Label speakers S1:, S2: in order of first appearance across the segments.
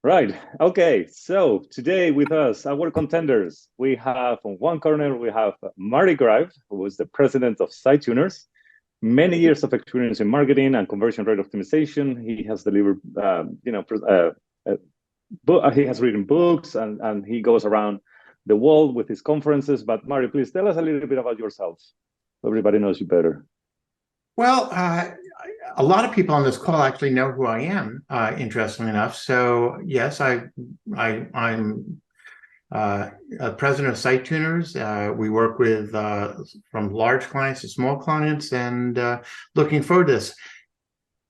S1: Right. Okay. So today with us, our contenders, we have on one corner, we have Marty Greif, who is the president of SiteTuners. Many years of experience in marketing and conversion rate optimization. He has delivered, he has written books and he goes around the world with his conferences. But Marty, please tell us a little bit about yourself. So everybody knows you better.
S2: Well, a lot of people on this call actually know who I am, interestingly enough. So yes, I'm president of SiteTuners. We work with from large clients to small clients, and looking forward to this.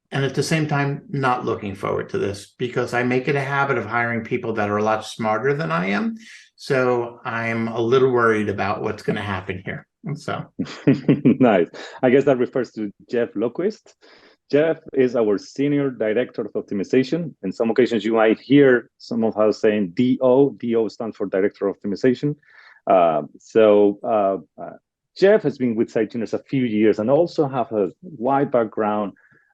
S2: And at the same time, not looking forward to this because I make it a habit of hiring people that are a lot smarter than I am. So I'm a little worried about what's going to happen here. And so.
S1: Nice. I guess that refers to Jeff Loquist. Jeff is our senior director of optimization. In some occasions, you might hear some of us saying DO. DO stands for director of optimization. Jeff has been with SiteTuners a few years and also have a wide background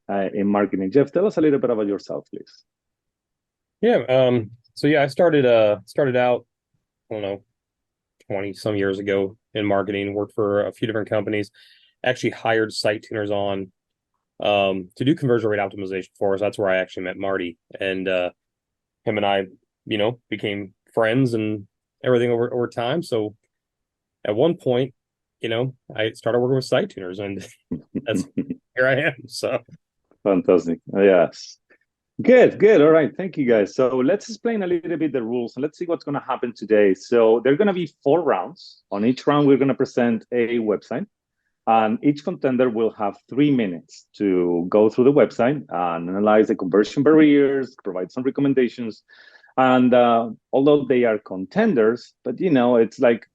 S1: in marketing. Jeff, tell us a little bit about yourself, please.
S3: Yeah. I started out, I don't know, 20 some years ago in marketing, worked for a few different companies, actually hired SiteTuners on to do conversion rate optimization for us. That's where I actually met Marty, and him and I, became friends and everything over time. So at one point, I started working with SiteTuners, and that's here I am. So
S1: fantastic. Yes. Good. All right. Thank you, guys. So let's explain a little bit the rules and let's see what's going to happen today. So there are going to be 4 rounds. On each round, we're going to present a website, and each contender will have 3 minutes to go through the website and analyze the conversion barriers, provide some recommendations. And although they are contenders, but it's like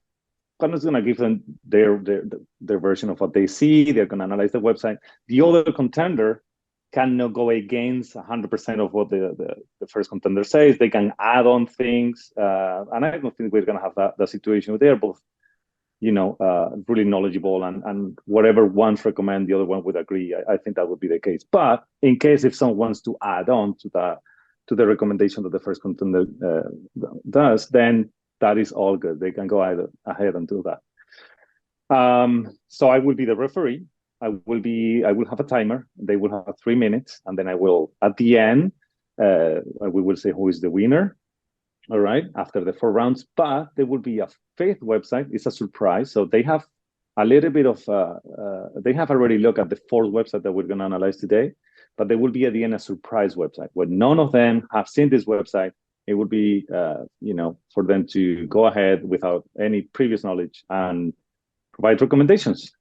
S1: kind of going to give them their version of what they see. They're going to analyze the website. The other contender cannot go against 100% of what the first contender says. They can add on things, and I don't think we're going to have that situation. They're both, really knowledgeable, and whatever ones recommend, the other one would agree. I think that would be the case. But in case if someone wants to add on to the recommendation that the first contender does, then that is all good. They can go ahead and do that. So I will be the referee. I will have a timer. They will have 3 minutes, and then I will, at the end, we will say who is the winner. All right, after the 4 rounds. But there will be a 5th website. It's a surprise. So they have a little bit of, they have already looked at the 4th website that we're going to analyze today. But there will be at the end a surprise website where none of them have seen this website. It would be, for them to go ahead without any previous knowledge and provide recommendations.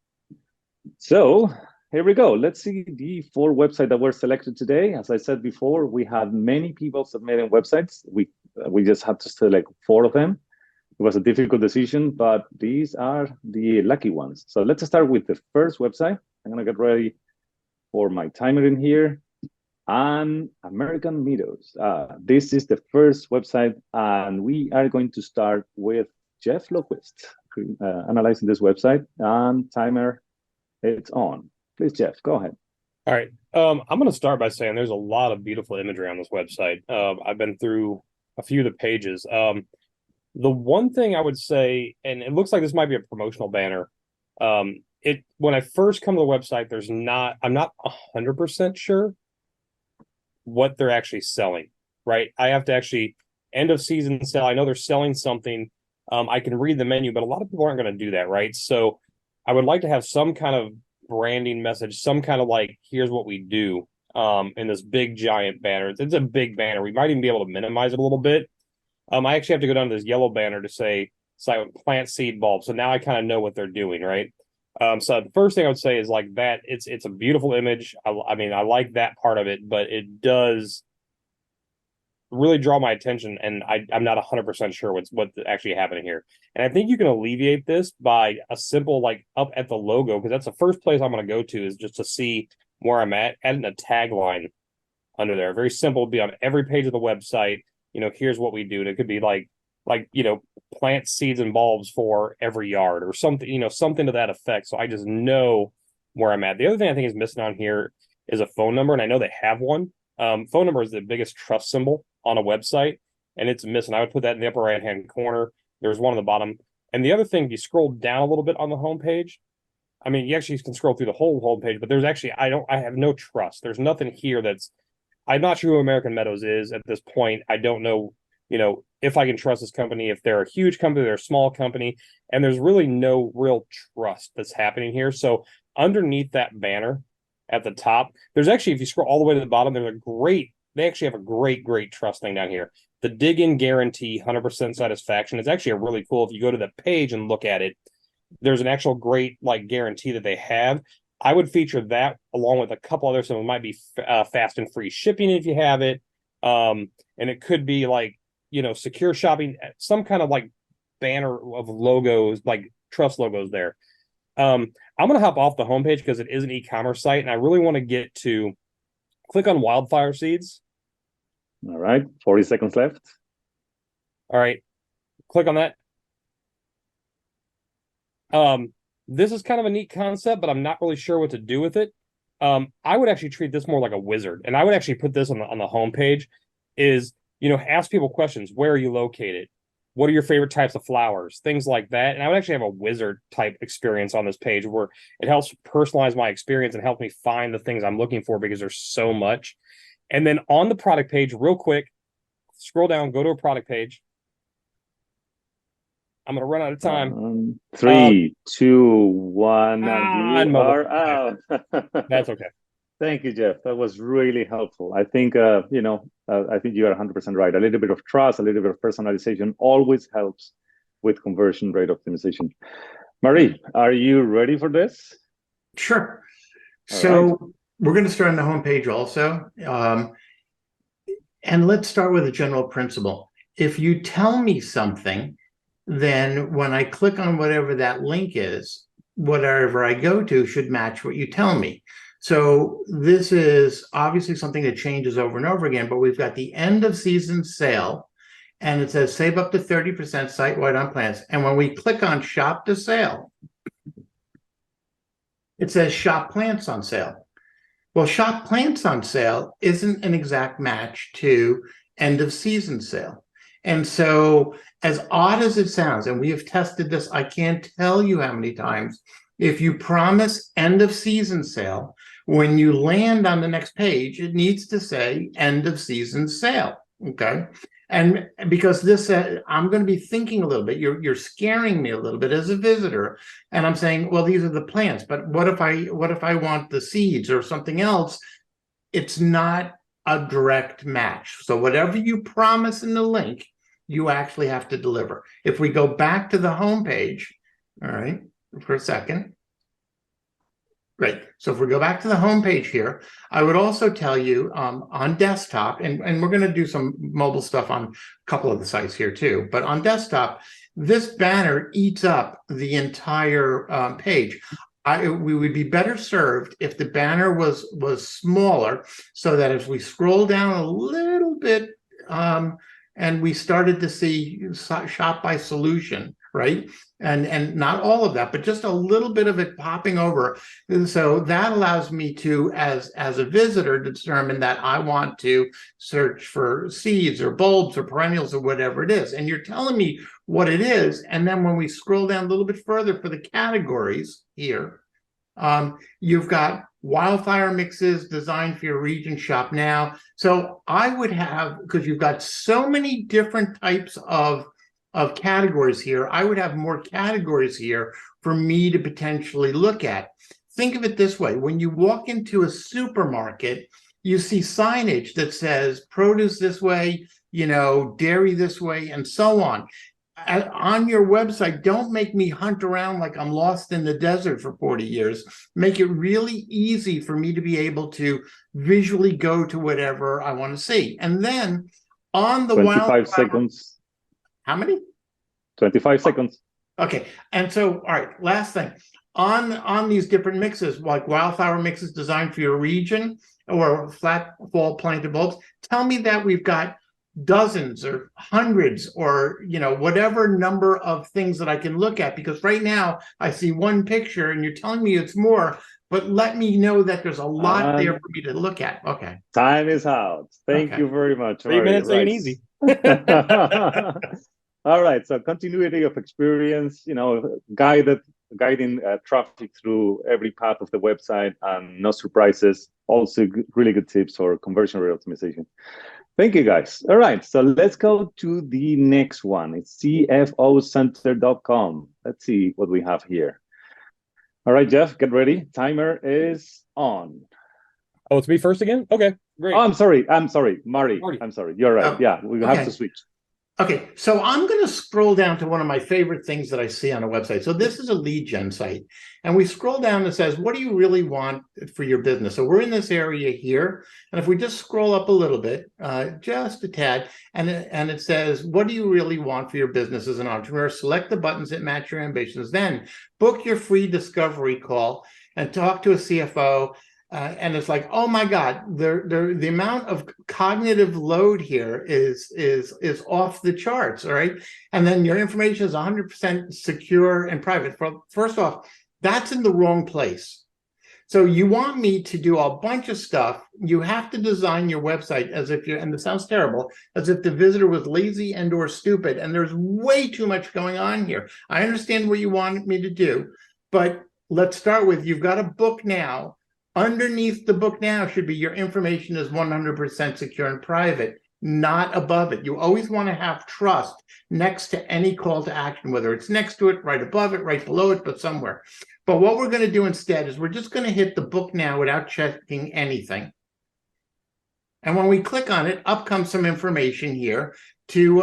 S1: So here we go. Let's see the 4 websites that were selected today. As I said before, we had many people submitting websites. We just had to select 4 of them. It was a difficult decision, but these are the lucky ones. So let's start with the first website. I'm going to get ready for my timer in here. And American Meadows. This is the first website, and we are going to start with Jeff Loquist analyzing this website. And timer, it's on. Please, Jeff, go ahead.
S3: All right. I'm going to start by saying there's a lot of beautiful imagery on this website. I've been through a few of the pages. The one thing I would say, and it looks like this might be a promotional banner. When I first come to the website, I'm not 100% sure what they're actually selling, right? I have to actually end of season sell. I know they're selling something. I can read the menu, but a lot of people aren't going to do that, right? So I would like to have some kind of branding message, some kind of like, here's what we do in this big giant banner. It's a big banner. We might even be able to minimize it a little bit. I actually have to go down to this yellow banner to say plant seed bulb. So now I kind of know what they're doing, right? So the first thing I would say is like that. It's a beautiful image. I mean, I like that part of it, but it does really draw my attention, and I'm not 100% sure what's actually happening here. And I think you can alleviate this by a simple, like, up at the logo, because that's the first place I'm going to go to is just to see where I'm at, adding a tagline under there. Very simple, be on every page of the website. Here's what we do. And it could be like plant seeds and bulbs for every yard or something, something to that effect. So I just know where I'm at. The other thing I think is missing on here is a phone number, and I know they have one, Phone number is the biggest trust symbol on a website, and it's missing. I would put that in the upper right-hand corner. There's one on the bottom. And the other thing, if you scroll down a little bit on the homepage, I mean, you actually can scroll through the whole homepage, but there's actually, I have no trust. There's nothing here I'm not sure who American Meadows is at this point. I don't know, if I can trust this company, if they're a huge company, they're a small company, and there's really no real trust that's happening here. So underneath that banner at the top, there's actually, if you scroll all the way to the bottom, they actually have a great trust thing down here. The dig-in guarantee, 100% satisfaction. It's actually a really cool, if you go to the page and look at it, there's an actual great guarantee that they have. I would feature that along with a couple other, so it might be fast and free shipping if you have it. And it could be secure shopping, some kind of banner of logos, trust logos there. I'm going to hop off the homepage because it is an e-commerce site, and I really want to click on wildfire seeds.
S1: All right, 40 seconds left.
S3: All right, click on that. This is kind of a neat concept, but I'm not really sure what to do with it. I would actually treat this more like a wizard, and I would actually put this on the homepage. Is ask people questions. Where are you located? What are your favorite types of flowers? Things like that. And I would actually have a wizard type experience on this page where it helps personalize my experience and help me find the things I'm looking for because there's so much. And then on the product page, real quick, scroll down, go to a product page. I'm going to run out of time.
S1: 3, 2, 1. You are out.
S3: That's okay.
S1: Thank you, Jeff. That was really helpful. I think, I think you are 100% right. A little bit of trust, a little bit of personalization always helps with conversion rate optimization. Marie, are you ready for this?
S2: Sure.
S1: All
S2: so
S1: right.
S2: We're going to start on the homepage also. And let's start with a general principle. If you tell me something, then when I click on whatever that link is, whatever I go to should match what you tell me. So this is obviously something that changes over and over again, but we've got the end of season sale, and it says save up to 30% site-wide on plants. And when we click on shop to sale, it says shop plants on sale. Well, shop plants on sale isn't an exact match to end of season sale. And so as odd as it sounds, and we have tested this, I can't tell you how many times, if you promise end of season sale, when you land on the next page, it needs to say end of season sale, okay? And because this, I'm going to be thinking a little bit, you're scaring me a little bit as a visitor, and I'm saying, well, these are the plants, but what if I want the seeds or something else? It's not a direct match. So whatever you promise in the link, you actually have to deliver. If we go back to the home page, all right, for a second. Great. So if we go back to the home page here, I would also tell you on desktop, and we're going to do some mobile stuff on a couple of the sites here too, but on desktop, this banner eats up the entire page. We would be better served if the banner was smaller, so that as we scroll down a little bit, and we started to see shop by solution, right? And not all of that, but just a little bit of it popping over. And so that allows me to, as a visitor, determine that I want to search for seeds or bulbs or perennials or whatever it is. And you're telling me what it is. And then when we scroll down a little bit further for the categories here, you've got wildfire mixes designed for your region, shop now. So I would have, because you've got so many different types of categories here, I would have more categories here for me to potentially look at. Think of it this way. When you walk into a supermarket, you see signage that says produce this way, dairy this way, and so on. On your website, don't make me hunt around like I'm lost in the desert for 40 years. Make it really easy for me to be able to visually go to whatever I want to see. And then on the
S1: 25 seconds.
S2: How many?
S1: 25 seconds.
S2: Okay. And so, all right, last thing. On these different mixes, like wildflower mixes designed for your region or flat fall planted bulbs, tell me that we've got dozens or hundreds or whatever number of things that I can look at, because right now I see one picture and you're telling me it's more, but let me know that there's a lot there
S1: And
S2: for me to look at. Okay.
S1: time is out. Thank
S2: Okay.
S1: you very much,
S3: 3
S1: Mari.
S3: minutes ain't
S1: Right.
S3: easy.
S1: All right. So continuity of experience, guiding traffic through every part of the website, and no surprises. Also, really good tips for conversion rate optimization. Thank you, guys. All right. So let's go to the next one. It's cfocenter.com. Let's see what we have here. All right, Jeff, get ready. Timer is on.
S3: Oh, it's me first again? Okay, great.
S1: Oh, I'm sorry, Mari.
S3: Marty.
S1: I'm sorry. You're right. Yeah, we have to switch.
S2: Okay, so I'm going to scroll down to one of my favorite things that I see on a website. So this is a lead gen site, and we scroll down and it says, what do you really want for your business? So we're in this area here, and if we just scroll up a little bit, just a tad, and it says, what do you really want for your business as an entrepreneur? Select the buttons that match your ambitions. Then book your free discovery call and talk to a CFO. And it's like, oh my God, the amount of cognitive load here is off the charts, all right? And then your information is 100% secure and private. First off, that's in the wrong place. So you want me to do a bunch of stuff. You have to design your website as if and this sounds terrible, as if the visitor was lazy and or stupid, and there's way too much going on here. I understand what you want me to do, but let's start with, you've got a book now. Underneath the book now should be your information is 100% secure and private, not above it. You always want to have trust next to any call to action, whether it's next to it, right above it, right below it, but somewhere. But what we're going to do instead is we're just going to hit the book now without checking anything. And when we click on it, up comes some information here to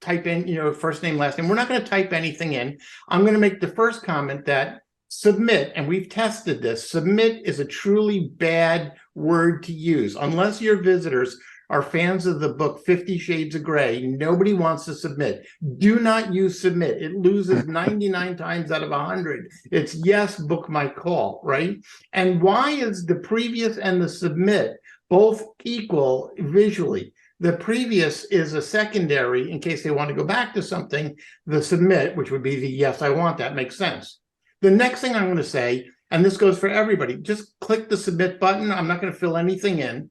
S2: type in, first name, last name. We're not going to type anything in. I'm going to make the first comment that submit, and we've tested this, submit is a truly bad word to use. Unless your visitors are fans of the book 50 Shades of Grey, nobody wants to submit. Do not use submit. It loses 99 times out of 100. It's yes, book my call, right? And why is the previous and the submit both equal visually? The previous is a secondary in case they want to go back to something. The submit, which would be the yes, I want that, makes sense. The next thing I'm going to say, and this goes for everybody, just click the submit button. I'm not going to fill anything in.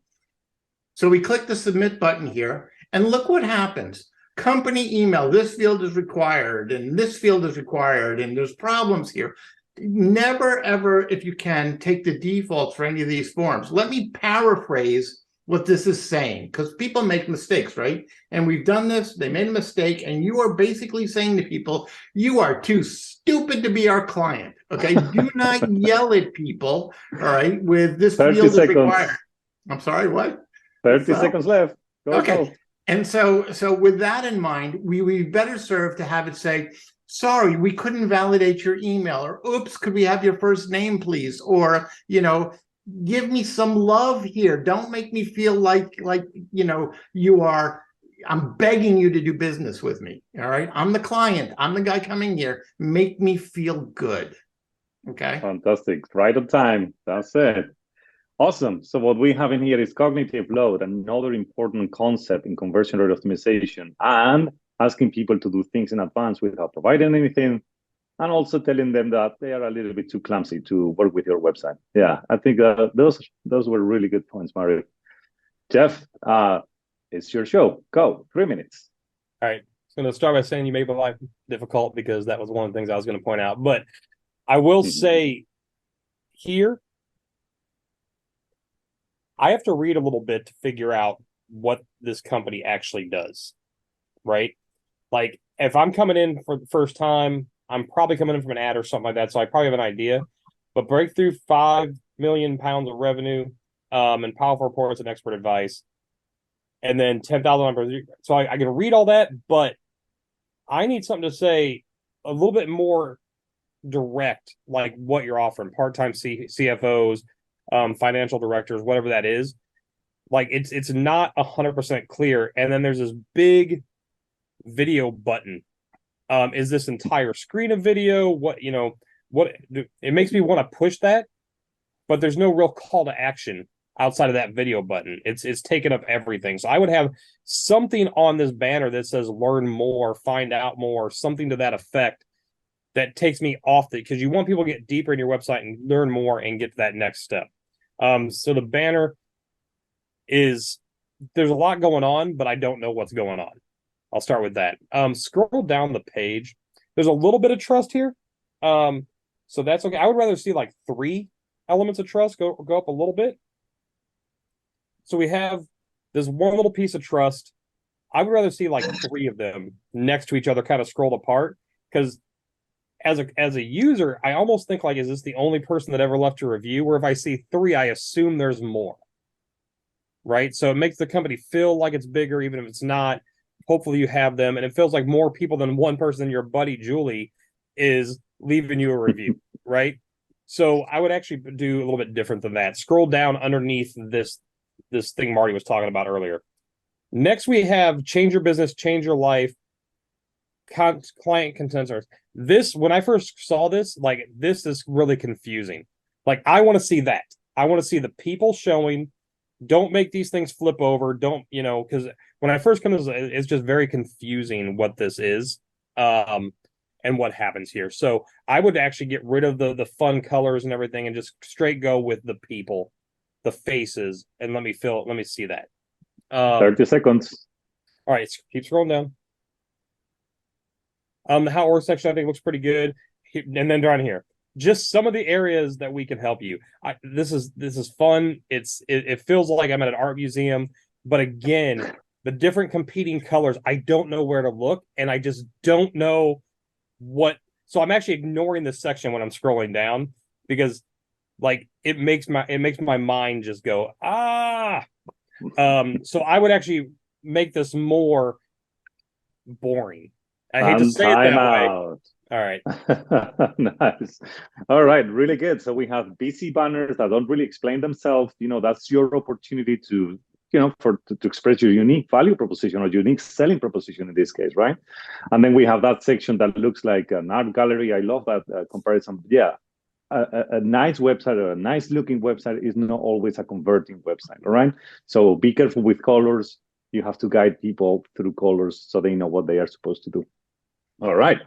S2: So we click the submit button here, and look what happens. Company email, this field is required, and this field is required, and there's problems here. Never, ever, if you can, take the defaults for any of these forms. Let me paraphrase what this is saying, because people make mistakes, right? And we've done this, they made a mistake, and you are basically saying to people, you are too stupid to be our client, okay? Do not yell at people, all right, with this
S1: 30
S2: field
S1: seconds.
S2: is required. I'm sorry, what?
S1: 30 seconds left. Go,
S2: okay.
S1: Go.
S2: And so with that in mind, we better serve to have it say, sorry, we couldn't validate your email, or oops, could we have your first name, please? Or, give me some love here. Don't make me feel like I'm begging you to do business with me. All right. I'm the client. I'm the guy coming here. Make me feel good. Okay.
S1: Fantastic. Right on time. That's it. Awesome. So what we have in here is cognitive load, another important concept in conversion rate optimization, and asking people to do things in advance without providing anything, and also telling them that they are a little bit too clumsy to work with your website. Yeah, I think those were really good points, Mario. Jeff, it's your show. Go, 3 minutes.
S3: All right. I'm going to start by saying you made my life difficult, because that was one of the things I was going to point out. But I will say here, I have to read a little bit to figure out what this company actually does, right? Like, if I'm coming in for the first time, I'm probably coming in from an ad or something like that, so I probably have an idea. But breakthrough 5 million pounds of revenue, and powerful reports and expert advice, and then 10,000 numbers. So I can read all that, but I need something to say a little bit more direct, like what you're offering, part-time CFOs, financial directors, whatever that is. Like, it's not 100% clear. And then there's this big video button. Is this entire screen of video? It makes me want to push that, but there's no real call to action outside of that video button. It's taken up everything. So I would have something on this banner that says learn more, find out more, something to that effect, that takes me off because you want people to get deeper in your website and learn more and get to that next step. So the banner is, there's a lot going on, but I don't know what's going on. I'll start with that. Scroll down the page. There's a little bit of trust here. So that's okay. I would rather see like 3 elements of trust go up a little bit. So we have this one little piece of trust. I would rather see like 3 of them next to each other, kind of scrolled apart. Because as a user, I almost think like, is this the only person that ever left a review? Where if I see 3, I assume there's more. Right? So it makes the company feel like it's bigger, even if it's not. Hopefully you have them, and it feels like more people than one person, your buddy Julie, is leaving you a review, right? So I would actually do a little bit different than that. Scroll down underneath this thing Marty was talking about earlier. Next, we have change your business, change your life, client content source. This, when I first saw this, like, this is really confusing. Like, I want to see that. I want to see the people showing. Don't make these things flip over. Don't, because when I first come to this, it's just very confusing what this is, and what happens here. So I would actually get rid of the fun colors and everything and just straight go with the people, the faces, and let me see that.
S1: 30 seconds.
S3: All right, keep scrolling down. The how org section I think looks pretty good, and then down here, just some of the areas that we can help you. This is fun. It feels like I'm at an art museum, but again, the different competing colors, I don't know where to look, and I just don't know what. So I'm actually ignoring this section when I'm scrolling down because, like, it makes my mind just go ah. So I would actually make this more boring. I hate to say it that way. All right.
S1: Nice. All right. Really good. So we have busy banners that don't really explain themselves. That's your opportunity to, to express your unique value proposition or unique selling proposition in this case, right? And then we have that section that looks like an art gallery. I love that comparison. Yeah. A nice website or a nice looking website is not always a converting website. All right. So be careful with colors. You have to guide people through colors so they know what they are supposed to do. All right.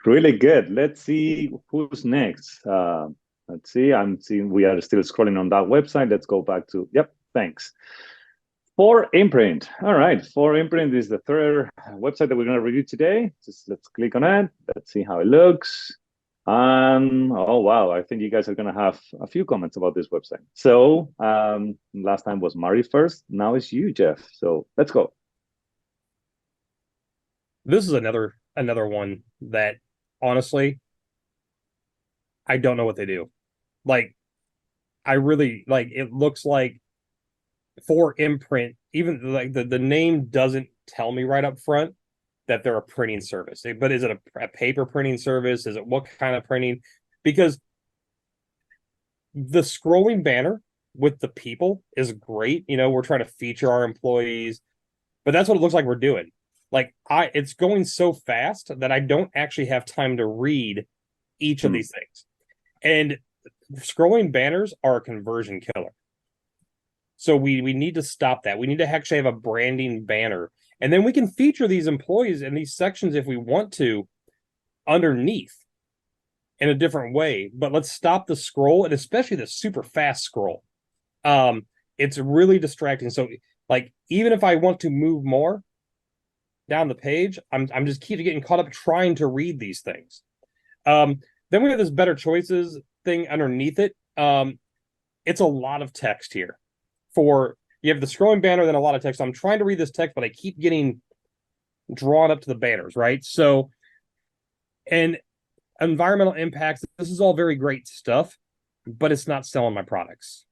S1: Really good. Let's see who's next. Let's see. I'm seeing we are still scrolling on that website. Let's go back to, yep, thanks. For Imprint. All right. For Imprint is the third website that we're going to review today. Just let's click on it. Let's see how it looks. Oh, wow. I think you guys are going to have a few comments about this website. So last time was Mari first. Now it's you, Jeff. So let's go.
S3: This is another one that, honestly, I don't know what they do. Like, I really, like, it looks like for Imprint, even like the name doesn't tell me right up front that they're a printing service. But is it a paper printing service? Is it what kind of printing? Because the scrolling banner with the people is great. We're trying to feature our employees, but that's what it looks like we're doing. Like, it's going so fast that I don't actually have time to read each of these things. And scrolling banners are a conversion killer. So we need to stop that. We need to actually have a branding banner. And then we can feature these employees in these sections if we want to underneath in a different way. But let's stop the scroll, and especially the super fast scroll. It's really distracting. So, like, even if I want to move more down the page, I'm just keep getting caught up trying to read these things. Then we have this better choices thing underneath it. It's a lot of text here. You have the scrolling banner, then a lot of text. I'm trying to read this text, but I keep getting drawn up to the banners, right? So, and environmental impacts, this is all very great stuff, but it's not selling my products.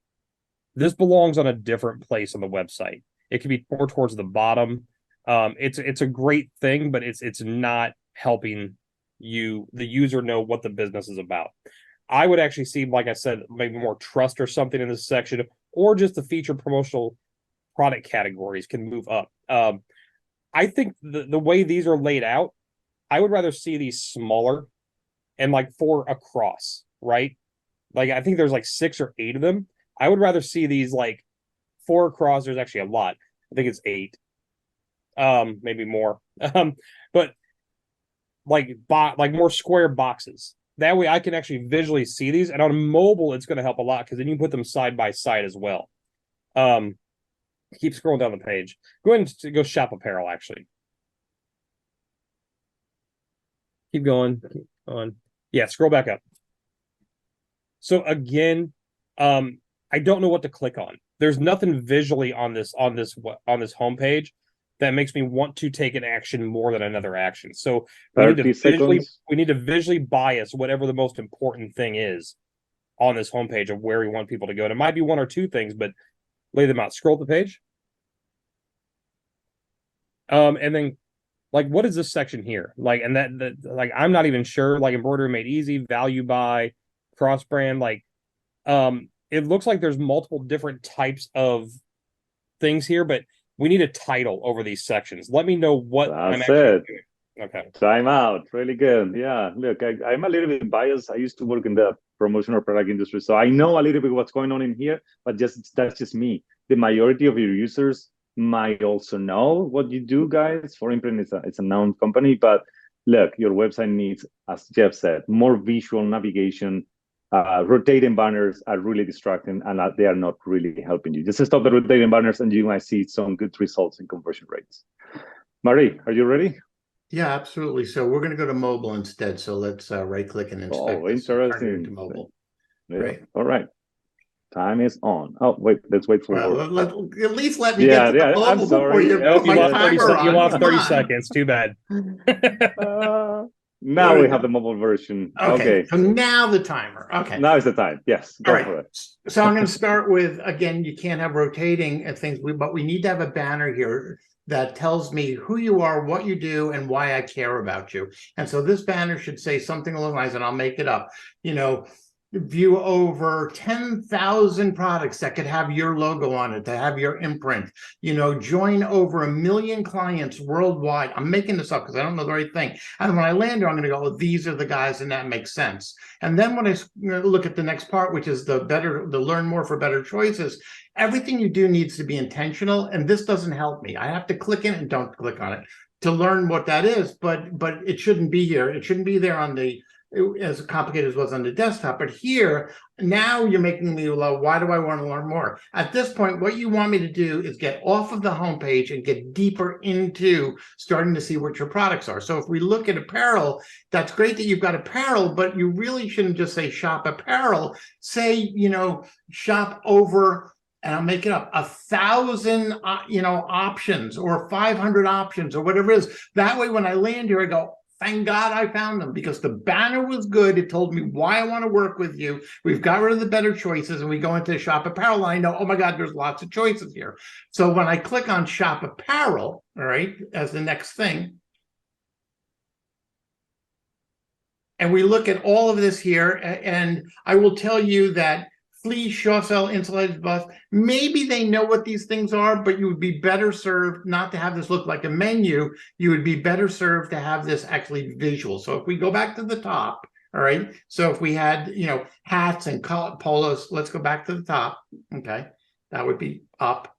S3: This belongs on a different place on the website. It could be more towards the bottom. It's a great thing, but it's not helping the user, know what the business is about. I would actually see, like I said, maybe more trust or something in this section, or just the feature promotional product categories can move up. I think the way these are laid out, I would rather see these smaller and like 4 across, right? Like, I think there's like 6 or 8 of them. I would rather see these like 4 across. There's actually a lot. I think it's 8. Maybe more. But like more square boxes. That way I can actually visually see these. And on mobile, it's going to help a lot because then you can put them side by side as well. Keep scrolling down the page. Go ahead and go shop apparel, actually. Keep going. Keep on. Yeah, scroll back up. So again, I don't know what to click on. There's nothing visually on this homepage that makes me want to take an action more than another action. So we need to visually bias whatever the most important thing is on this homepage of where we want people to go. And it might be one or two things, but lay them out. Scroll the page. And then like, what is this section here? Like, and that like, I'm not even sure, like embroidery made easy, value buy, cross brand, like, it looks like there's multiple different types of things here, but we need a title over these sections. Let me know what I'm actually doing. Okay.
S1: Time out. Really good. Yeah. Look, I'm a little bit biased. I used to work in the promotional product industry, so I know a little bit what's going on in here, but that's just me. The majority of your users might also know what you do, guys. For Imprint, it's a known company, but look, your website needs, as Jeff said, more visual navigation. Rotating banners are really distracting and they are not really helping you. Just stop the rotating banners and you might see some good results in conversion rates. Marie, are you ready?
S2: Yeah, absolutely. So we're going to go to mobile instead. So let's right click and inspect.
S1: Oh, interesting.
S2: To mobile.
S1: Yeah. Right. All right. Time is on. Oh, wait, let's wait for
S2: at least let me get to the mobile.
S1: I'm sorry.
S3: You lost 30 seconds. Too bad.
S1: Now we have the mobile version. Okay.
S2: So now the timer. Okay.
S1: Now is the time. Yes.
S2: Go for it. So I'm going to start with, again, you can't have rotating things, but we need to have a banner here that tells me who you are, what you do, and why I care about you. And so this banner should say something along the lines, and I'll make it up, view over 10,000 products that could have your logo on it, to have your imprint, join over 1 million clients worldwide. I'm making this up because I don't know the right thing. And when I land here, I'm going to go, oh, these are the guys, and that makes sense. And then when I look at the next part, which is the learn more for better choices, everything you do needs to be intentional. And this doesn't help me. I have to click in and don't click on it to learn what that is, but it shouldn't be here. It shouldn't be there on the as complicated as it was on the desktop. But here, now you're making me, well, why do I want to learn more? At this point, what you want me to do is get off of the homepage and get deeper into starting to see what your products are. So if we look at apparel, that's great that you've got apparel, but you really shouldn't just say shop apparel. Say, shop over, and I'll make it up, 1,000, options or 500 options or whatever it is. That way, when I land here, I go, thank God I found them, because the banner was good. It told me why I want to work with you. We've got rid of the better choices, and we go into shop apparel. And I know, oh my God, there's lots of choices here. So when I click on shop apparel, all right, as the next thing, and we look at all of this here, and I will tell you that fleece, shawsell, insulated buff, maybe they know what these things are, but you would be better served not to have this look like a menu. You would be better served to have this actually visual. So if we go back to the top, all right, so if we had, hats and polos, let's go back to the top. Okay, that would be up.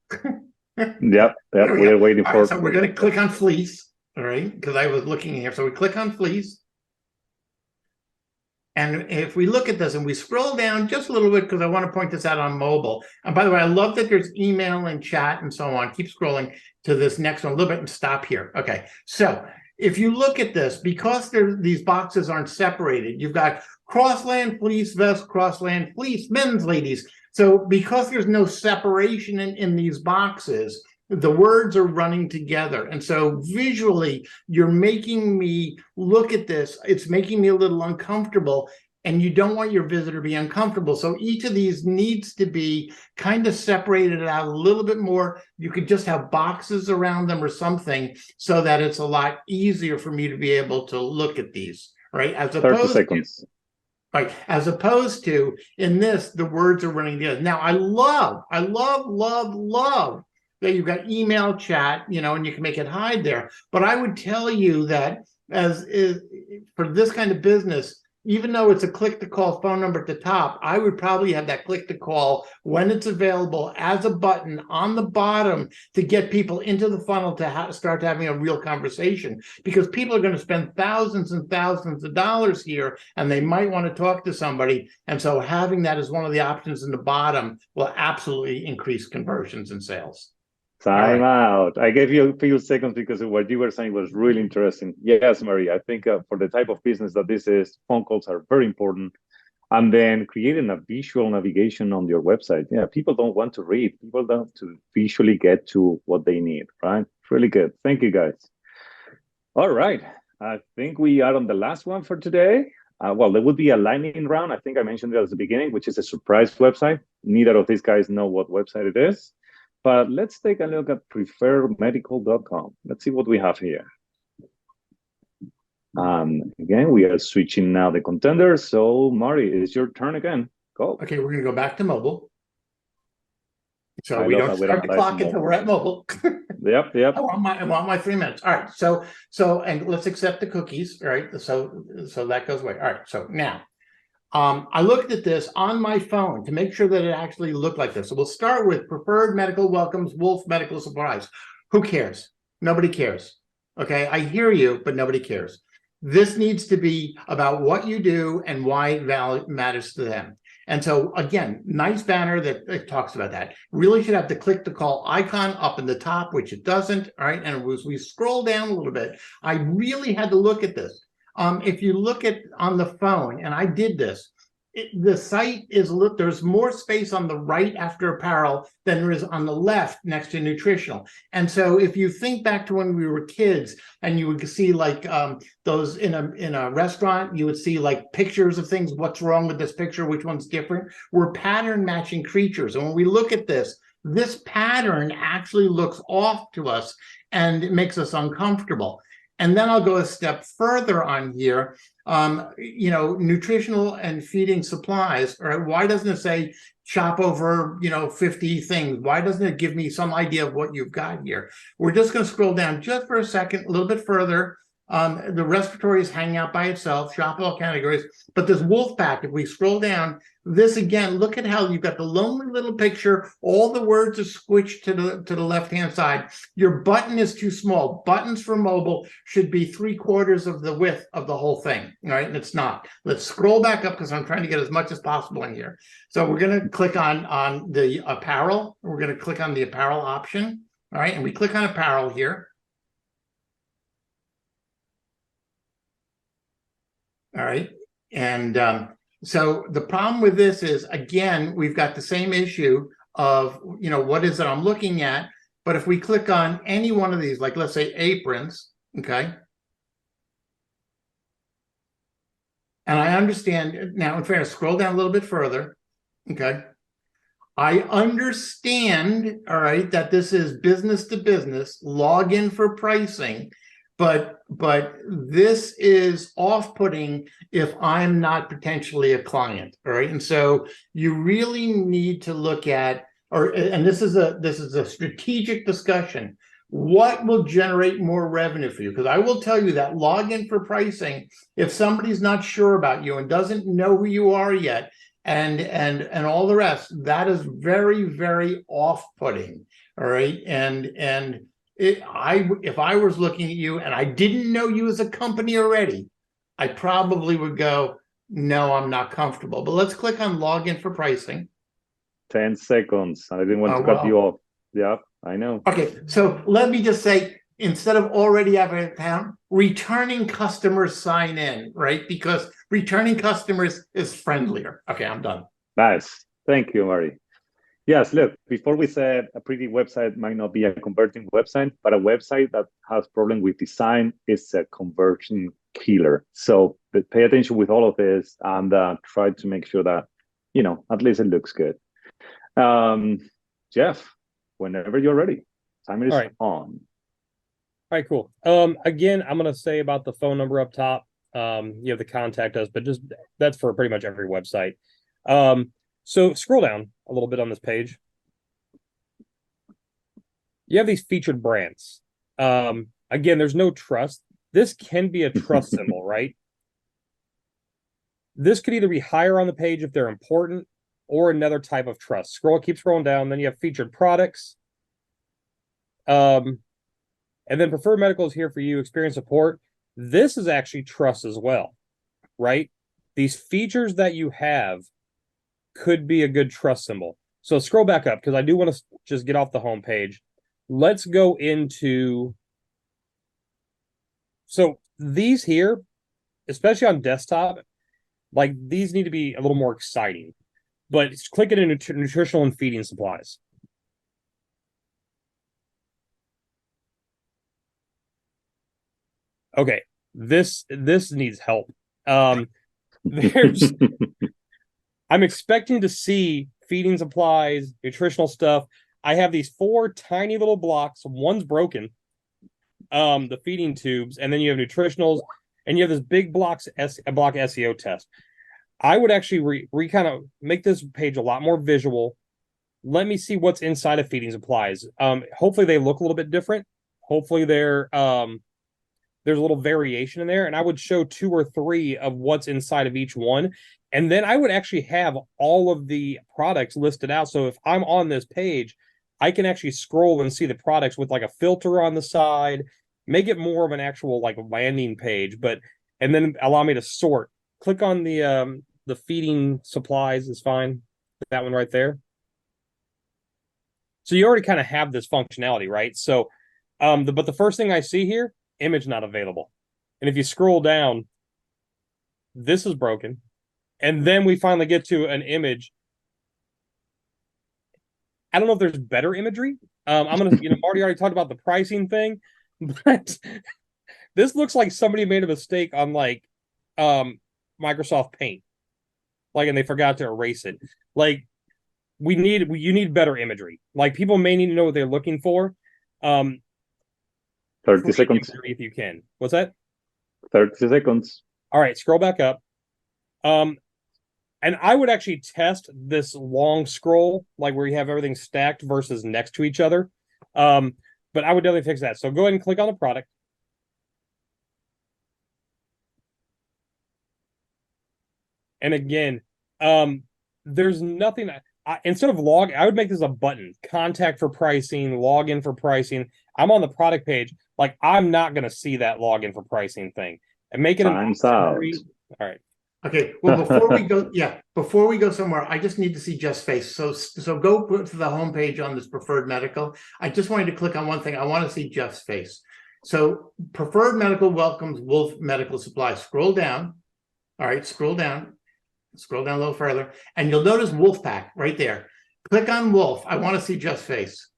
S1: Yep, we're waiting for.
S2: So we're going to click on fleece, all right, because I was looking here. So we click on fleece. And if we look at this and we scroll down just a little bit, because I want to point this out on mobile. And by the way, I love that there's email and chat and so on. Keep scrolling to this next one a little bit and stop here. Okay, so if you look at this, because these boxes aren't separated, you've got Crossland Fleece Vest, Crossland Fleece Men's Ladies. So because there's no separation in these boxes, the words are running together. And so visually, you're making me look at this. It's making me a little uncomfortable, and you don't want your visitor to be uncomfortable. So each of these needs to be kind of separated out a little bit more. You could just have boxes around them or something so that it's a lot easier for me to be able to look at these, right? As opposed
S1: 30 seconds.
S2: Right, as opposed to in this, the words are running together. Now, I love that you've got email, chat, and you can make it hide there. But I would tell you that as is for this kind of business, even though it's a click-to-call phone number at the top, I would probably have that click-to-call when it's available as a button on the bottom to get people into the funnel to start having a real conversation, because people are going to spend thousands and thousands of dollars here, and they might want to talk to somebody. And so having that as one of the options in the bottom will absolutely increase conversions and sales.
S1: Time out. I gave you a few seconds because what you were saying was really interesting. Yes, Marie, I think for the type of business that this is, phone calls are very important. And then creating a visual navigation on your website. Yeah, people don't want to read. People want to visually get to what they need, right? Really good. Thank you, guys. All right. I think we are on the last one for today. Well, there would be a lightning round. I think I mentioned it at the beginning, which is a surprise website. Neither of these guys know what website it is. But let's take a look at preferredmedical.com. Let's see what we have here. Again, we are switching now the contenders. So, Mari, it's your turn again. Go.
S2: Okay, we're going to go back to mobile. So we don't start the clock until we're at mobile.
S1: Yep.
S2: I want my 3 minutes. All right. So, and let's accept the cookies. All right. So that goes away. All right. So now, I looked at this on my phone to make sure that it actually looked like this. So we'll start with Preferred Medical welcomes Wolf Medical Supplies. Who cares? Nobody cares. Okay, I hear you, but nobody cares. This needs to be about what you do and why it matters to them. And so again, nice banner that talks about that. Really should have the click to call icon up in the top, which it doesn't. All right, and as we scroll down a little bit, I really had to look at this. If you look at on the phone, and I did this, the site is, there's more space on the right after apparel than there is on the left next to nutritional. And so if you think back to when we were kids and you would see like those in a restaurant, you would see like pictures of things. What's wrong with this picture? Which one's different? We're pattern matching creatures. And when we look at this pattern actually looks off to us and it makes us uncomfortable. And then I'll go a step further on here. Nutritional and feeding supplies. All right, why doesn't it say shop over 50 things? Why doesn't it give me some idea of what you've got here? We're just going to scroll down just for a second, a little bit further. The respiratory is hanging out by itself, shop all categories. But this wolf pack, if we scroll down, this again, look at how you've got the lonely little picture, all the words are squished to the left-hand side. Your button is too small. Buttons for mobile should be 3/4 of the width of the whole thing, all right? And it's not. Let's scroll back up because I'm trying to get as much as possible in here. So we're going to click on the apparel. We're going to click on the apparel option, all right? And we click on apparel here. All right. And so the problem with this is, again, we've got the same issue of, what is it I'm looking at? But if we click on any one of these, like let's say aprons, okay. And I understand now, in fairness, scroll down a little bit further, okay. I understand, all right, that this is business to business, login for pricing. But this is off-putting if I'm not potentially a client, all right? And so you really need to look at, and this is a strategic discussion. What will generate more revenue for you? Because I will tell you that login for pricing, if somebody's not sure about you and doesn't know who you are yet, and all the rest, that is very, very off-putting, all right? And if I was looking at you and I didn't know you as a company already, I probably would go, no, I'm not comfortable. But let's click on login for pricing.
S1: 10 seconds. I didn't want to cut you off. Yeah, I know.
S2: Okay, so let me just say, instead of already having an account, returning customers sign in, right? Because returning customers is friendlier. Okay, I'm done.
S1: Nice. Thank you, Mari. Yes, look, before we said a pretty website might not be a converting website, but a website that has problem with design is a conversion killer. So pay attention with all of this and try to make sure that, at least it looks good. Jeff, whenever you're ready, timer is on.
S3: All right, cool. Again, I'm going to say about the phone number up top, you have to contact us, but just that's for pretty much every website. So scroll down a little bit on this page. You have these featured brands. Again, there's no trust. This can be a trust symbol, right? This could either be higher on the page if they're important or another type of trust. Keep scrolling down. Then you have featured products. And then preferred medical is here for you. Experience support. This is actually trust as well, right? These features that you have could be a good trust symbol. So scroll back up because I do want to just get off the home page. Let's go into. So these here, especially on desktop, like these need to be a little more exciting. But click it into nutritional and feeding supplies. Okay, this needs help. There's I'm expecting to see feeding supplies, nutritional stuff. I have these 4 tiny little blocks. One's broken. The feeding tubes, and then you have nutritionals, and you have this big block SEO test. I would actually kind of make this page a lot more visual. Let me see what's inside of feeding supplies. Hopefully they look a little bit different. Hopefully there's a little variation in there, and I would show 2 or 3 of what's inside of each one. And then I would actually have all of the products listed out. So if I'm on this page, I can actually scroll and see the products with like a filter on the side, make it more of an actual like landing page, and then allow me to sort. Click on the feeding supplies is fine. That one right there. So you already kind of have this functionality, right? So, but the first thing I see here, image not available. And if you scroll down, this is broken. And then we finally get to an image. I don't know if there's better imagery. Marty already talked about the pricing thing, but this looks like somebody made a mistake on like Microsoft Paint, and they forgot to erase it. Like you need better imagery. Like people may need to know what they're looking for.
S1: 30 seconds
S3: if you can. What's that?
S1: 30 seconds.
S3: All right, scroll back up. And I would actually test this long scroll, like where you have everything stacked versus next to each other. But I would definitely fix that. So go ahead and click on the product. And again, there's nothing. Instead of log, I would make this a button. Contact for pricing, log in for pricing. I'm on the product page. Like I'm not going to see that login for pricing thing. And make it
S1: Time's out.
S3: All right.
S2: Okay. Well, before we go somewhere, I just need to see Just Face. So go to the homepage on this preferred medical. I just wanted to click on one thing. I want to see Just Face. So preferred medical welcomes Wolf Medical Supply. Scroll down. All right, scroll down a little further, and you'll notice Wolfpack right there. Click on Wolf. I want to see Just Face.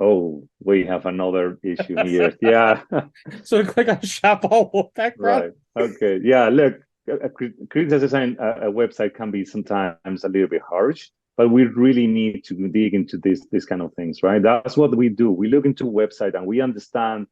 S1: Oh, we have another issue here. Yeah.
S3: So click on Shop All Wolfpack.
S1: Right. Okay. Yeah. Look, critical design a website can be sometimes a little bit harsh, but we really need to dig into this kind of things, right? That's what we do. We look into website and we understand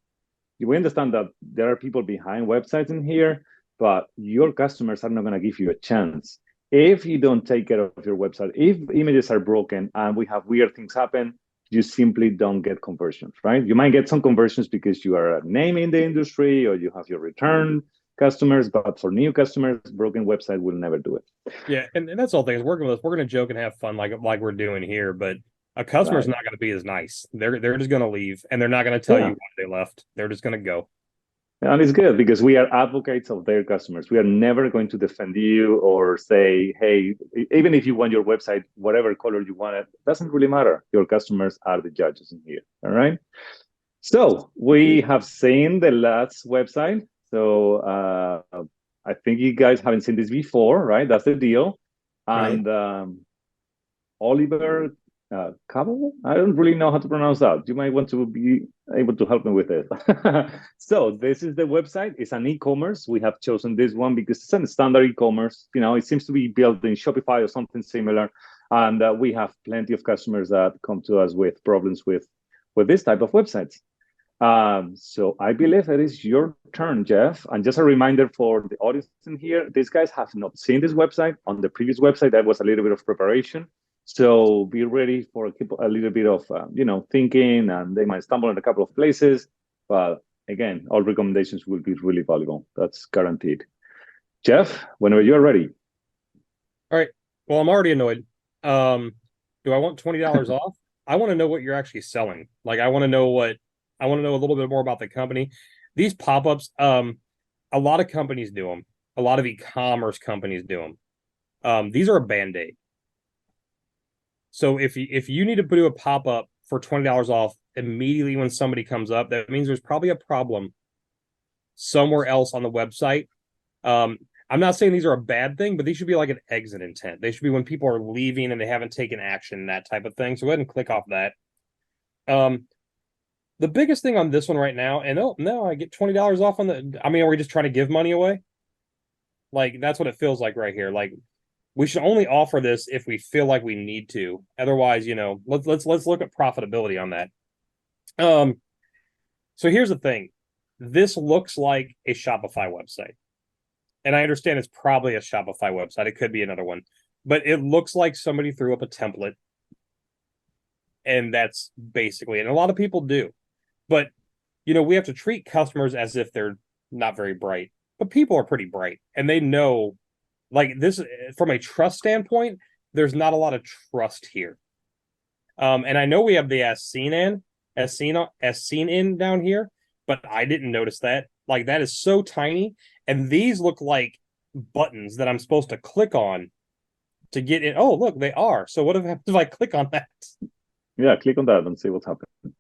S1: that there are people behind websites in here, but your customers are not going to give you a chance if you don't take care of your website. If images are broken and we have weird things happen, you simply don't get conversions, right? You might get some conversions because you are a name in the industry or you have your return customers, but for new customers, broken website will never do it.
S3: Yeah, and that's all things working with us. We're going to joke and have fun like we're doing here, but a customer's not going to be as nice. They're just going to leave, and they're not going to tell you why they left. They're just going to go.
S1: And it's good because we are advocates of their customers. We are never going to defend you or say, hey, even if you want your website, whatever color you want it, doesn't really matter. Your customers are the judges in here. All right. So we have seen the last website. So I think you guys haven't seen this before, right? That's the deal. And Oliver Cabell? I don't really know how to pronounce that. You might want to be able to help me with it. So this is the website. It's an e-commerce. We have chosen this one because it's a standard e-commerce. It seems to be built in Shopify or something similar. And we have plenty of customers that come to us with problems with this type of websites. So I believe it is your turn, Jeff. And just a reminder for the audience in here, these guys have not seen this website. On the previous website, that was a little bit of preparation. So be ready for a little bit of, thinking, and they might stumble in a couple of places, but again, all recommendations will be really valuable. That's guaranteed. Jeff, whenever you're ready.
S3: All right. Well, I'm already annoyed. Do I want $20 off? I want to know what you're actually selling. Like, I want to know a little bit more about the company. These pop-ups, a lot of companies do them. A lot of e-commerce companies do them. These are a Band-Aid. So if you need to do a pop-up for $20 off immediately when somebody comes up, that means there's probably a problem somewhere else on the website. I'm not saying these are a bad thing, but these should be like an exit intent. They should be when people are leaving and they haven't taken action, that type of thing. So go ahead and click off that. The biggest thing on this one right now, and no, I get $20 off on the. I mean, are we just trying to give money away? Like, that's what it feels like right here. Like, we should only offer this if we feel like we need to. Otherwise, let's look at profitability on that. So here's the thing. This looks like a Shopify website. And I understand it's probably a Shopify website. It could be another one. But it looks like somebody threw up a template. And that's basically it. And a lot of people do. But, we have to treat customers as if they're not very bright. But people are pretty bright. And they know, like, this, from a trust standpoint, there's not a lot of trust here. And I know we have the as seen in down here, but I didn't notice that. Like, that is so tiny. And these look like buttons that I'm supposed to click on to get in. Oh, look, they are. So what if I click on that?
S1: Yeah, click on that and see what's happening.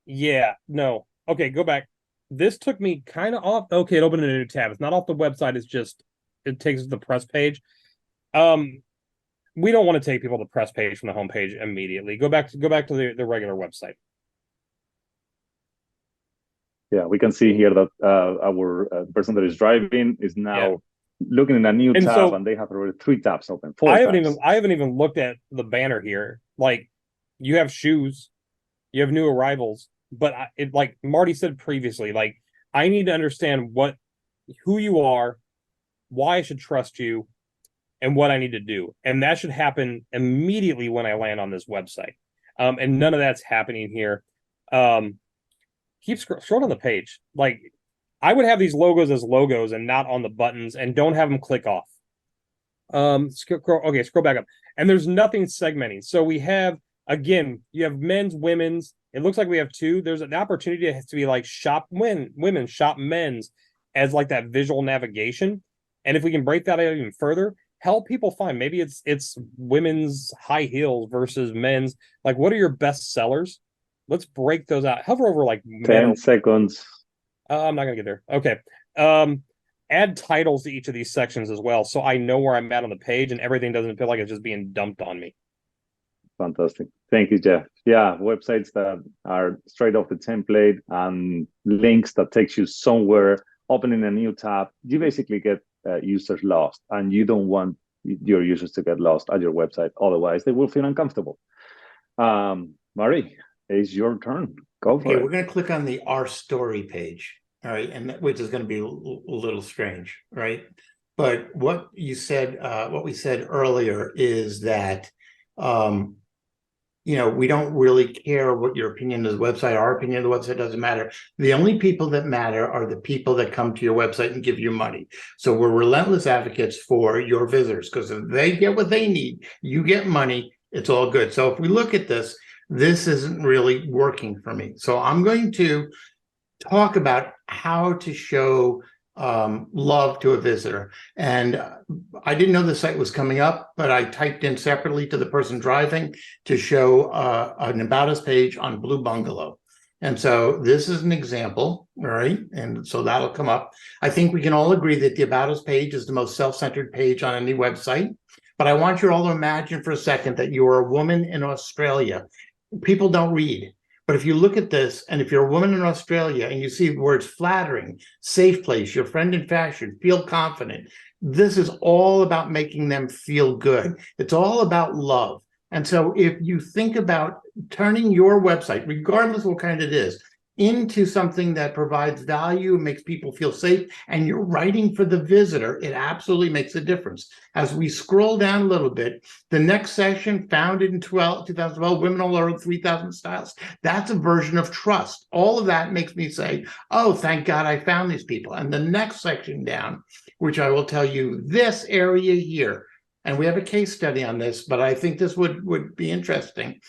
S3: Yeah, no. Okay, go back. This took me kind of off. Okay, it opened a new tab. It's not off the website. It takes us to the press page. We don't want to take people to the press page from the homepage immediately. Go back to the regular website.
S1: Yeah, we can see here that our person that is driving is now looking in a new tab, and they have already 3 tabs open. 4
S3: I
S1: tabs.
S3: haven't even looked at the banner here. Like, you have shoes, you have new arrivals, but like Marty said previously, like, I need to understand who you are, why I should trust you, and what I need to do. And that should happen immediately when I land on this website. And none of that's happening here. Keep scroll on the page. Like, I would have these logos as logos and not on the buttons, and don't have them click off. Scroll back up. And there's nothing segmenting. So we have, again, you have men's, women's. It looks like we have 2. There's an opportunity to be like shop women, shop men's as like that visual navigation. And if we can break that out even further, help people find. Maybe it's women's high heels versus men's. Like, what are your best sellers? Let's break those out. Hover over like
S1: 10 seconds.
S3: I'm not gonna get there. Okay. Add titles to each of these sections as well, so I know where I'm at on the page, and everything doesn't feel like it's just being dumped on me.
S1: Fantastic. Thank you, Jeff. Yeah, websites that are straight off the template and links that takes you somewhere, opening a new tab. You basically get users lost, and you don't want your users to get lost at your website. Otherwise, they will feel uncomfortable. Mari, it's your turn. Go for it.
S2: We're going to click on the Our Story page, all right, and which is going to be a little strange, right? But what we said earlier is that, we don't really care what your opinion of the website. Our opinion of the website doesn't matter. The only people that matter are the people that come to your website and give you money. So we're relentless advocates for your visitors, because if they get what they need, you get money, it's all good. So if we look at this isn't really working for me. So I'm going to talk about how to show love to a visitor. And I didn't know the site was coming up, but I typed in separately to the person driving to show an About Us page on Blue Bungalow. And so this is an example, all right? And so that'll come up. I think we can all agree that the About Us page is the most self-centered page on any website. But I want you all to imagine for a second that you are a woman in Australia. People don't read. But if you look at this, and if you're a woman in Australia and you see words flattering, safe place, your friend in fashion, feel confident, this is all about making them feel good. It's all about love. And so if you think about turning your website, regardless of what kind it is, into something that provides value, makes people feel safe, and you're writing for the visitor, it absolutely makes a difference. As we scroll down a little bit, the next section, founded in 2012, Women All Over 3,000 Styles, that's a version of trust. All of that makes me say, oh, thank God I found these people. And the next section down, which I will tell you, this area here, and we have a case study on this, but I think this would be interesting.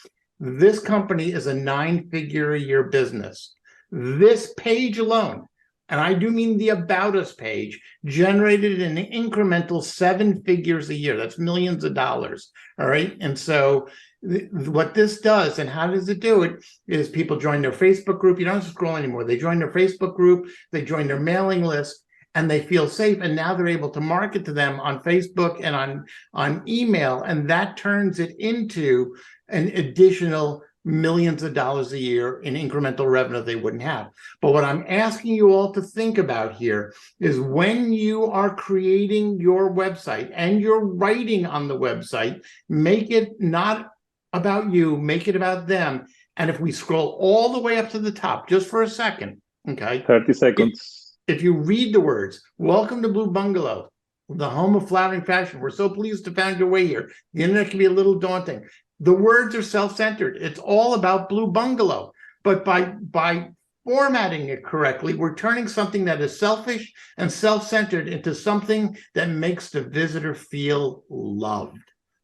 S2: This company is a 9-figure-a-year business. This page alone, and I do mean the About Us page, generated an incremental 7 figures a year. That's millions of dollars, all right? And so what this does, and how does it do it, is people join their Facebook group. You don't scroll anymore. They join their Facebook group, they join their mailing list, and they feel safe, and now they're able to market to them on Facebook and on email, and that turns it into an additional millions of dollars a year in incremental revenue they wouldn't have. But what I'm asking you all to think about here is when you are creating your website and you're writing on the website, make it not about you, make it about them. And if we scroll all the way up to the top, just for a second, okay?
S1: 30 seconds.
S2: If you read the words, welcome to Blue Bungalow, the home of flattering fashion. We're so pleased to find your way here. The internet can be a little daunting. The words are self-centered. It's all about Blue Bungalow. But by formatting it correctly, we're turning something that is selfish and self-centered into something that makes the visitor feel loved.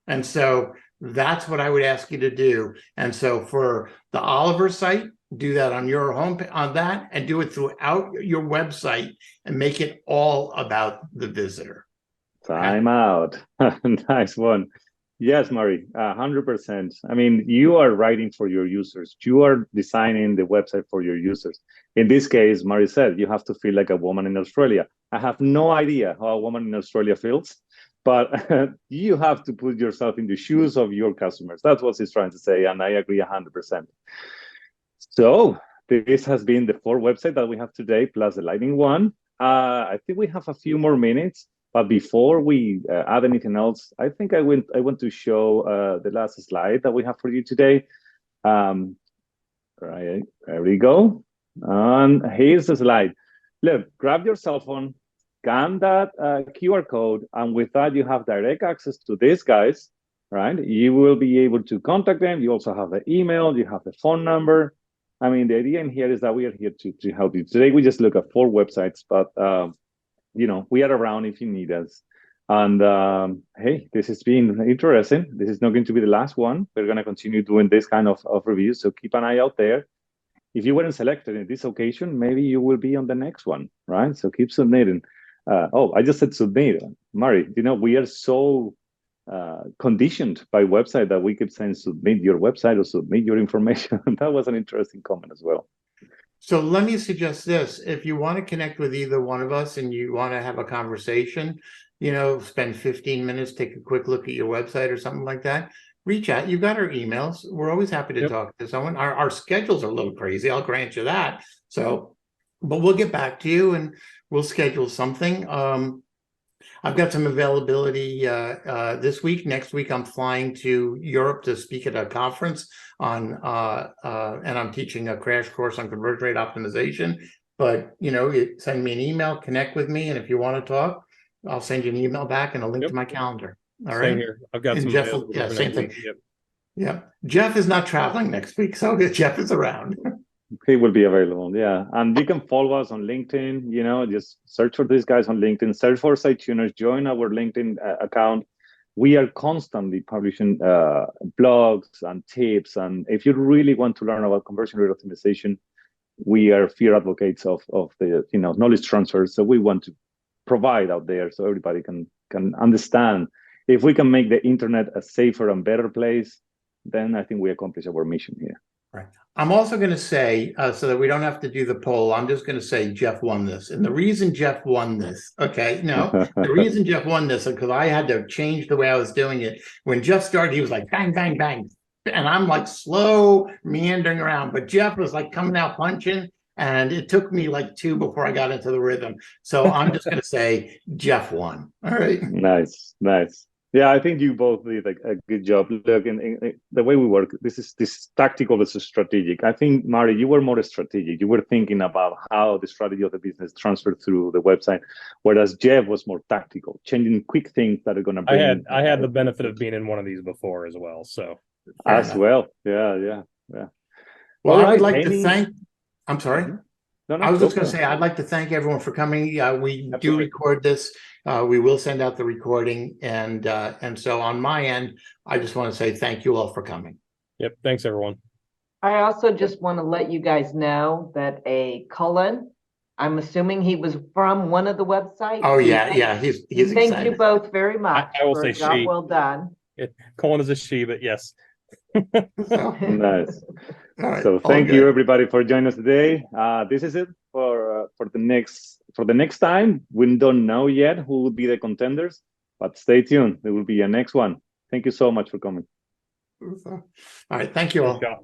S2: And so that's what I would ask you to do. And so for the Oliver site, do that on your home, on that, and do it throughout your website and make it all about the visitor.
S1: Time out. Nice one. Yes, Murray, 100%. I mean, you are writing for your users. You are designing the website for your users. In this case, Murray said, you have to feel like a woman in Australia. I have no idea how a woman in Australia feels, but you have to put yourself in the shoes of your customers. That's what he's trying to say, and I agree 100%. So this has been the 4 websites that we have today, plus the lightning one. I think we have a few more minutes. But before we add anything else, I think I want to show the last slide that we have for you today. Right, there we go. And here's the slide. Look, grab your cell phone, scan that QR code, and with that, you have direct access to these guys, right? You will be able to contact them. You also have the email, you have the phone number. I mean, the idea in here is that we are here to help you. Today, we just look at 4 websites, but you know, we are around if you need us. And hey, this has been interesting. This is not going to be the last one. We're going to continue doing this kind of reviews, so keep an eye out there. If you weren't selected in this occasion, maybe you will be on the next one, right? So keep submitting. Oh, I just said submit. Murray, you know, we are so conditioned by website that we keep saying submit your website or submit your information. That was an interesting comment as well.
S2: So let me suggest this. If you want to connect with either one of us and you want to have a conversation, you know, spend 15 minutes, take a quick look at your website or something like that, reach out. You've got our emails. We're always happy to talk to someone. Our schedules are a little crazy. I'll grant you that. So, but we'll get back to you and we'll schedule something. I've got some availability this week. Next week, I'm flying to Europe to speak at a conference on, and I'm teaching a crash course on conversion rate optimization. But, you know, send me an email, connect with me. And if you want to talk, I'll send you an email back and a link to my calendar. All right.
S3: Same here. I've got some.
S2: Jeff, yeah, same thing. Yeah. Jeff is not traveling next week, so Jeff is around.
S1: He will be available, yeah. And you can follow us on LinkedIn, you know, just search for these guys on LinkedIn, search for SiteTuners, join our LinkedIn account. We are constantly publishing blogs and tips. And if you really want to learn about conversion rate optimization, we are fierce advocates of the, you know, knowledge transfer. So we want to provide out there so everybody can understand. If we can make the internet a safer and better place, then I think we accomplish our mission here.
S2: Right. I'm also going to say, so that we don't have to do the poll, I'm just going to say Jeff won this. And the reason Jeff won this, okay, no, the reason Jeff won this is because I had to change the way I was doing it. When Jeff started, he was like, bang, bang, bang. And I'm like slow meandering around. But Jeff was like coming out punching. And it took me like 2 before I got into the rhythm. So I'm just going to say Jeff won. All right.
S1: Nice, nice. Yeah, I think you both did a good job. Look, in the way we work, this tactical versus strategic. I think, Mari, you were more strategic. You were thinking about how the strategy of the business transferred through the website, whereas Jeff was more tactical, changing quick things that are going to bring.
S3: I had the benefit of being in one of these before as well. So
S2: Fair
S1: as
S2: enough.
S1: well. Yeah.
S2: Well,
S1: All
S2: I
S1: right.
S2: would like to thank. I'm sorry.
S1: Mhm. No,
S2: I was
S1: go
S2: just going
S1: for
S2: to
S1: it.
S2: say I'd like to thank everyone for coming. We do
S1: Absolutely.
S2: record this. We will send out the recording, and so on my end, I just want to say thank you all for coming.
S3: yep. Thanks everyone.
S4: I also just want to let you guys know that Cullen, I'm assuming he was from one of the websites.
S2: Oh yeah, he's
S4: Thank
S2: excited.
S4: you both very much
S3: I will
S4: for
S3: say
S4: a job
S3: she.
S4: well done.
S3: Colin is a she, but yes.
S2: So,
S1: Nice.
S2: all right,
S1: So
S2: all
S1: thank you
S2: good.
S1: everybody for joining us today. This is it for the next time. We don't know yet who will be the contenders, but stay tuned. There will be a next one. Thank you so much for coming.
S2: All right, thank you all.
S3: Good job.